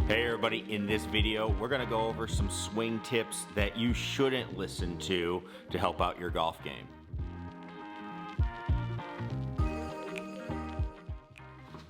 Hey everybody, in this video we're going to go over some swing tips that you shouldn't listen to help out your golf game.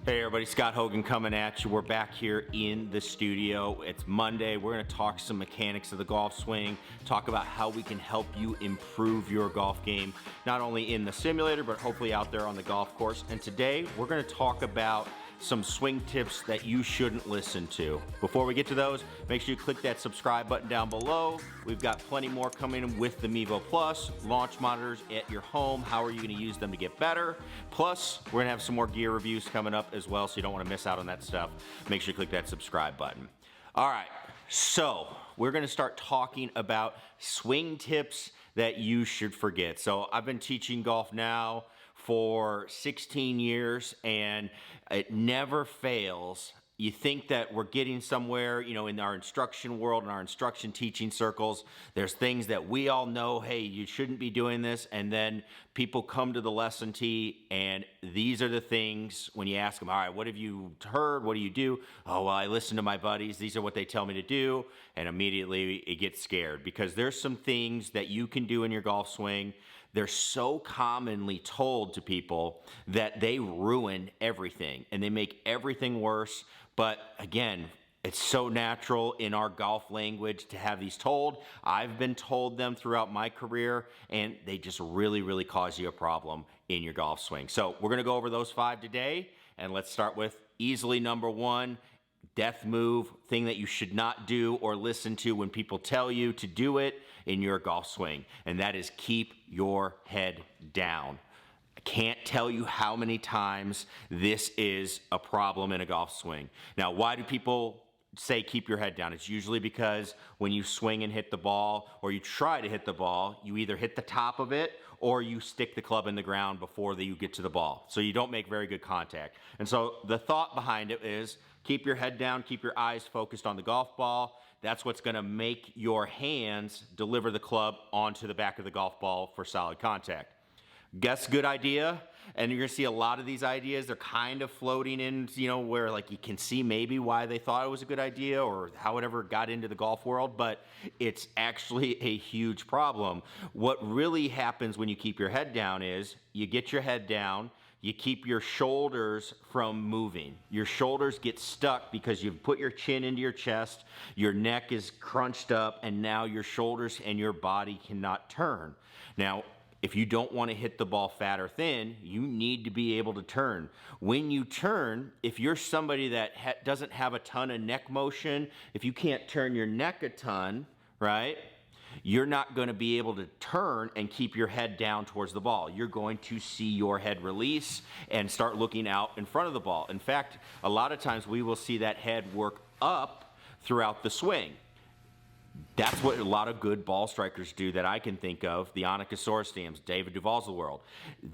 Hey everybody, Scott Hogan coming at you. We're back here in the studio. It's Monday. We're going to talk some mechanics of the golf swing, talk about how we can help you improve your golf game, not only in the simulator, but hopefully out there on the golf course. And today we're going to talk about some swing tips that you shouldn't listen to. Before we get to those, make sure you click that subscribe button down below. We've got plenty more coming with the Mevo Plus, launch monitors at your home. How are you gonna use them to get better? Plus, we're gonna have some more gear reviews coming up as well, so you don't wanna miss out on that stuff. Make sure you click that subscribe button. All right, so we're gonna start talking about swing tips that you should forget. So I've been teaching golf now for 16 years and it never fails. You think that we're getting somewhere, you know, in our instruction world, in our instruction teaching circles, there's things that we all know, hey, you shouldn't be doing this, and then people come to the lesson tee and these are the things when you ask them, all right, what have you heard? What do you do? Oh, well, I listen to my buddies. These are what they tell me to do. And immediately it gets scared because there's some things that you can do in your golf swing. They're so commonly told to people that they ruin everything and they make everything worse. But again, it's so natural in our golf language to have these told. I've been told them throughout my career and they just really cause you a problem in your golf swing. So we're gonna go over those 5 today, and let's start with easily number 1, death move, thing that you should not do or listen to when people tell you to do it in your golf swing, and that is keep your head down. I can't tell you how many times this is a problem in a golf swing. Now, why do people say keep your head down? It's usually because when you swing and hit the ball, or you try to hit the ball, you either hit the top of it or you stick the club in the ground before you get to the ball. So you don't make very good contact. And so the thought behind it is keep your head down, keep your eyes focused on the golf ball. That's what's gonna make your hands deliver the club onto the back of the golf ball for solid contact. Guess good idea, and you're gonna see a lot of these ideas, they're kind of floating in, you know, where like you can see maybe why they thought it was a good idea or how it ever got into the golf world, but it's actually a huge problem. What really happens when you keep your head down is you get your head down, you keep your shoulders from moving. Your shoulders get stuck because you've put your chin into your chest, your neck is crunched up, and now your shoulders and your body cannot turn. Now, if you don't want to hit the ball fat or thin, you need to be able to turn. When you turn, if you're somebody that doesn't have a ton of neck motion, if you can't turn your neck a ton, right, you're not going to be able to turn and keep your head down towards the ball. You're going to see your head release and start looking out in front of the ball. In fact, a lot of times we will see that head work up throughout the swing. That's what a lot of good ball strikers do that I can think of, the Annika Sorenstam's, David Duval's of the world.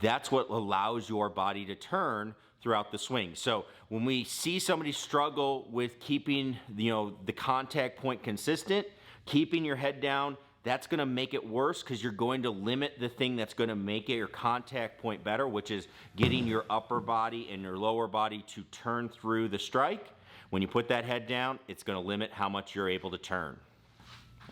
That's what allows your body to turn throughout the swing. So when we see somebody struggle with keeping, you know, the contact point consistent, keeping your head down, that's gonna make it worse because you're going to limit the thing that's gonna make your contact point better, which is getting your upper body and your lower body to turn through the strike. When you put that head down, it's gonna limit how much you're able to turn.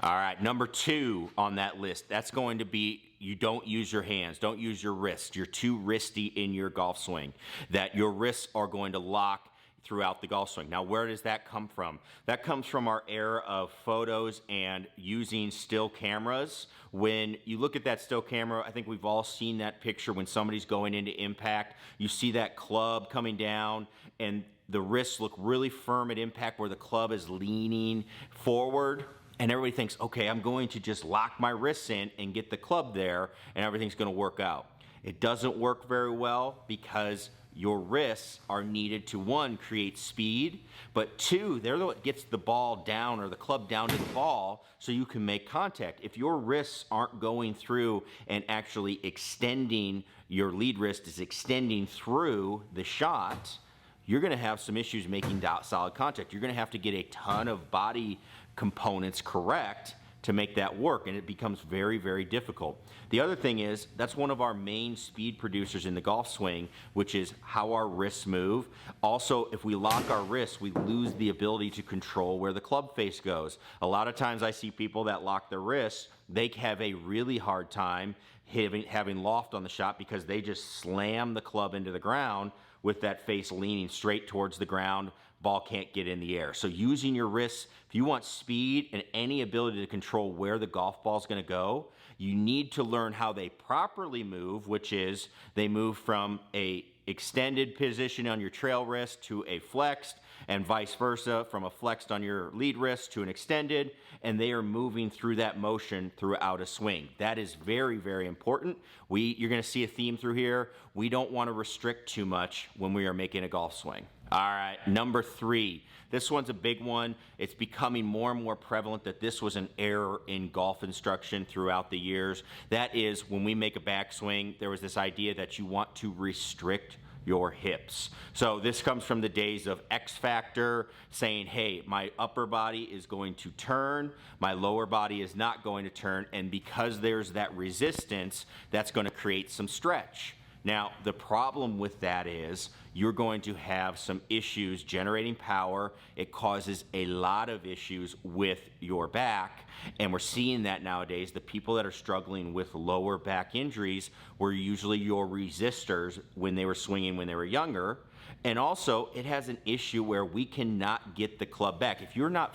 All right, number 2 on that list, that's going to be you don't use your hands, don't use your wrists. You're too wristy in your golf swing, that your wrists are going to lock throughout the golf swing. Now, where does that come from? That comes from our era of photos and using still cameras. When you look at that still camera, I think we've all seen that picture when somebody's going into impact. You see that club coming down and the wrists look really firm at impact where the club is leaning forward. And everybody thinks, okay, I'm going to just lock my wrists in and get the club there and everything's gonna work out. It doesn't work very well because your wrists are needed to, 1, create speed, but 2, they're what gets the ball down or the club down to the ball so you can make contact. If your wrists aren't going through and actually extending, your lead wrist is extending through the shot, you're gonna have some issues making solid contact. You're gonna have to get a ton of body components correct to make that work, and it becomes very, very difficult. The other thing is, that's one of our main speed producers in the golf swing, which is how our wrists move. Also, if we lock our wrists, we lose the ability to control where the club face goes. A lot of times I see people that lock their wrists, they have a really hard time having loft on the shot because they just slam the club into the ground with that face leaning straight towards the ground. Ball can't get in the air. So using your wrists, if you want speed and any ability to control where the golf ball is going to go, you need to learn how they properly move, which is they move from a extended position on your trail wrist to a flexed, and vice versa, from a flexed on your lead wrist to an extended, and they are moving through that motion throughout a swing. That is very, very important. You're going to see a theme through here. We don't want to restrict too much when we are making a golf swing. All right, number 3. This one's a big one. It's becoming more and more prevalent that this was an error in golf instruction throughout the years. That is, when we make a backswing, there was this idea that you want to restrict your hips. So this comes from the days of X Factor, saying, hey, my upper body is going to turn, my lower body is not going to turn, and because there's that resistance, that's going to create some stretch. Now, the problem with that is you're going to have some issues generating power. It causes a lot of issues with your back, and we're seeing that nowadays. The people that are struggling with lower back injuries were usually your resistors when they were swinging when they were younger. And also, it has an issue where we cannot get the club back. If you're not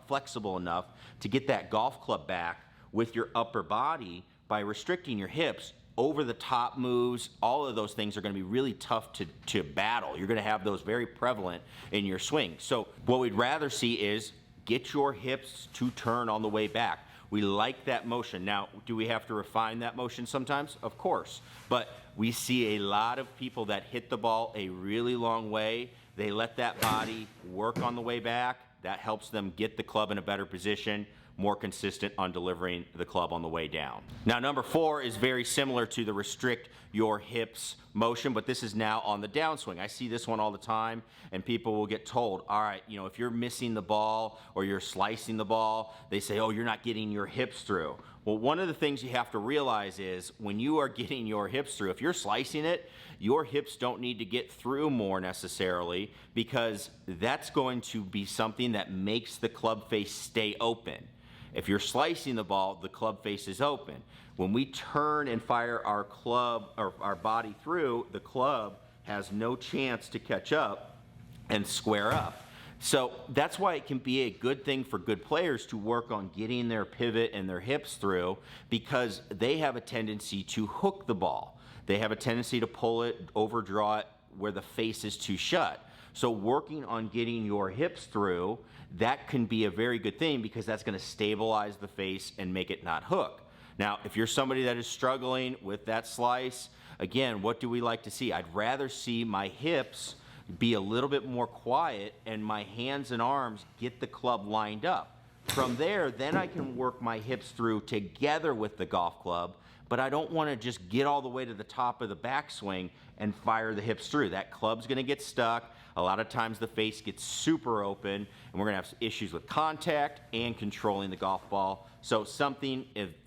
flexible enough to get that golf club back with your upper body by restricting your hips, over the top moves, all of those things are going to be really tough to battle. You're going to have those very prevalent in your swing. So what we'd rather see is get your hips to turn on the way back. We like that motion. Now, do we have to refine that motion sometimes? Of course. But we see a lot of people that hit the ball a really long way. They let that body work on the way back. That helps them get the club in a better position, more consistent on delivering the club on the way down. Now, number 4 is very similar to the restrict your hips motion, but this is now on the downswing. I see this one all the time, and people will get told, all right, if you're missing the ball or you're slicing the ball, they say, oh, you're not getting your hips through. Well, one of the things you have to realize is when you are getting your hips through, if you're slicing it, your hips don't need to get through more necessarily, because that's going to be something that makes the club face stay open. If you're slicing the ball, the club face is open. When we turn and fire our club or our body through, the club has no chance to catch up and square up. So that's why it can be a good thing for good players to work on getting their pivot and their hips through, because they have a tendency to hook the ball. They have a tendency to pull it, overdraw it where the face is too shut. So working on getting your hips through, that can be a very good thing, because that's going to stabilize the face and make it not hook. Now, if you're somebody that is struggling with that slice, again, what do we like to see? I'd rather see my hips be a little bit more quiet and my hands and arms get the club lined up. From there, then I can work my hips through together with the golf club, but I don't want to just get all the way to the top of the backswing and fire the hips through. That club's going to get stuck. A lot of times the face gets super open, and we're going to have issues with contact and controlling the golf ball. So something,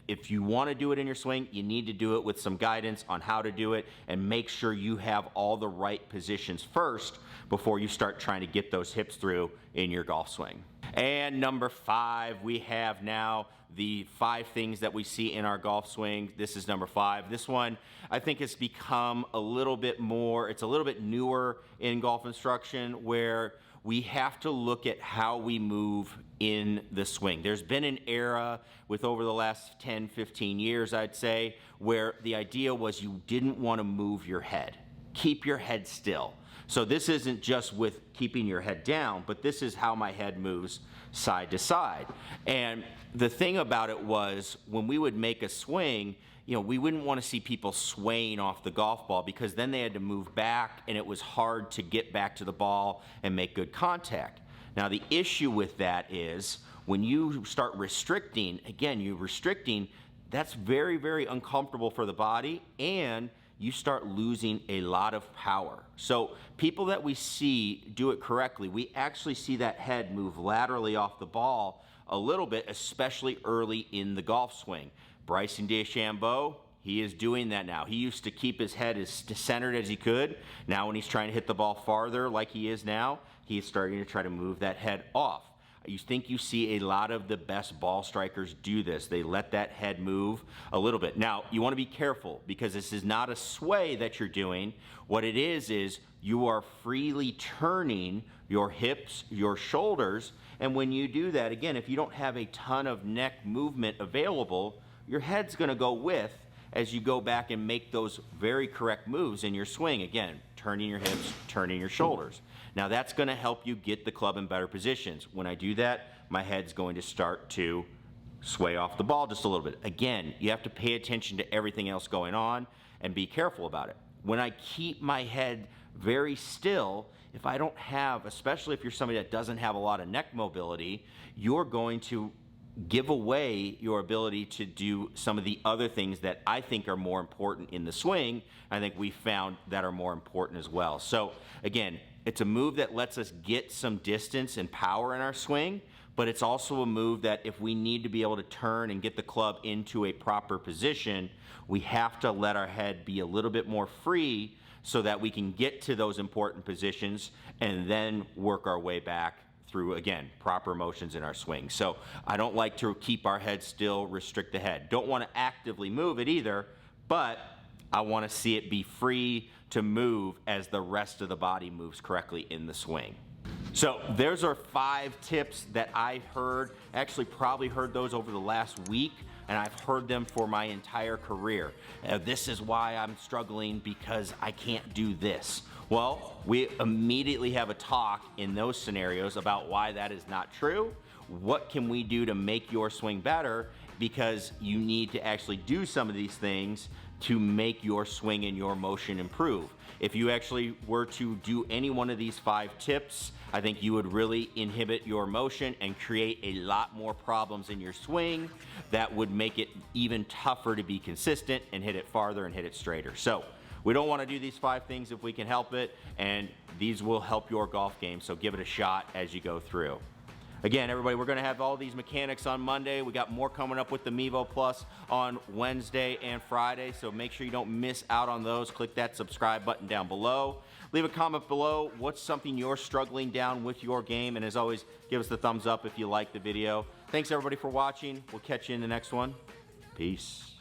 if you want to do it in your swing, you need to do it with some guidance on how to do it, and make sure you have all the right positions first before you start trying to get those hips through in your golf swing. And number 5, we have now the 5 things that we see in our golf swing. This is number 5. This one, I think, has become a little bit more, it's a little bit newer in golf instruction, where we have to look at how we move in the swing. There's been an era with over the last 10, 15 years, I'd say, where the idea was you didn't want to move your head. Keep your head still. So this isn't just with keeping your head down, but this is how my head moves side to side. And the thing about it was, when we would make a swing, we wouldn't want to see people swaying off the golf ball, because then they had to move back and it was hard to get back to the ball and make good contact. Now, the issue with that is when you start restricting, again, that's very, very uncomfortable for the body, and you start losing a lot of power. So people that we see do it correctly, we actually see that head move laterally off the ball a little bit, especially early in the golf swing. Bryson DeChambeau, he is doing that now. He used to keep his head as centered as he could. Now when he's trying to hit the ball farther like he is now, he's starting to try to move that head off. You think you see a lot of the best ball strikers do this. They let that head move a little bit. Now, you want to be careful because this is not a sway that you're doing. What it is you are freely turning your hips, your shoulders, and when you do that, again, if you don't have a ton of neck movement available, your head's going to go with as you go back and make those very correct moves in your swing. Again, turning your hips, turning your shoulders. Now that's going to help you get the club in better positions. When I do that, my head's going to start to sway off the ball just a little bit. Again, you have to pay attention to everything else going on and be careful about it. When I keep my head very still, if I don't have, especially if you're somebody that doesn't have a lot of neck mobility, you're going to give away your ability to do some of the other things that I think are more important in the swing. I think we found that are more important as well. So again, it's a move that lets us get some distance and power in our swing, but it's also a move that if we need to be able to turn and get the club into a proper position, we have to let our head be a little bit more free so that we can get to those important positions and then work our way back through, again, proper motions in our swing. So I don't like to keep our head still, restrict the head. Don't want to actively move it either, but I want to see it be free to move as the rest of the body moves correctly in the swing. So there's our 5 tips that I heard. Actually probably heard those over the last week, and I've heard them for my entire career. This is why I'm struggling because I can't do this. Well, we immediately have a talk in those scenarios about why that is not true. What can we do to make your swing better? Because you need to actually do some of these things to make your swing and your motion improve. If you actually were to do any one of these 5 tips, I think you would really inhibit your motion and create a lot more problems in your swing that would make it even tougher to be consistent and hit it farther and hit it straighter. So we don't want to do these 5 things if we can help it, and these will help your golf game, so give it a shot as you go through. Again, everybody, we're going to have all these mechanics on Monday. We got more coming up with the Mevo Plus on Wednesday and Friday, so make sure you don't miss out on those. Click that subscribe button down below. Leave a comment below. What's something you're struggling down with your game? And as always, give us the thumbs up if you like the video. Thanks, everybody, for watching. We'll catch you in the next one. Peace.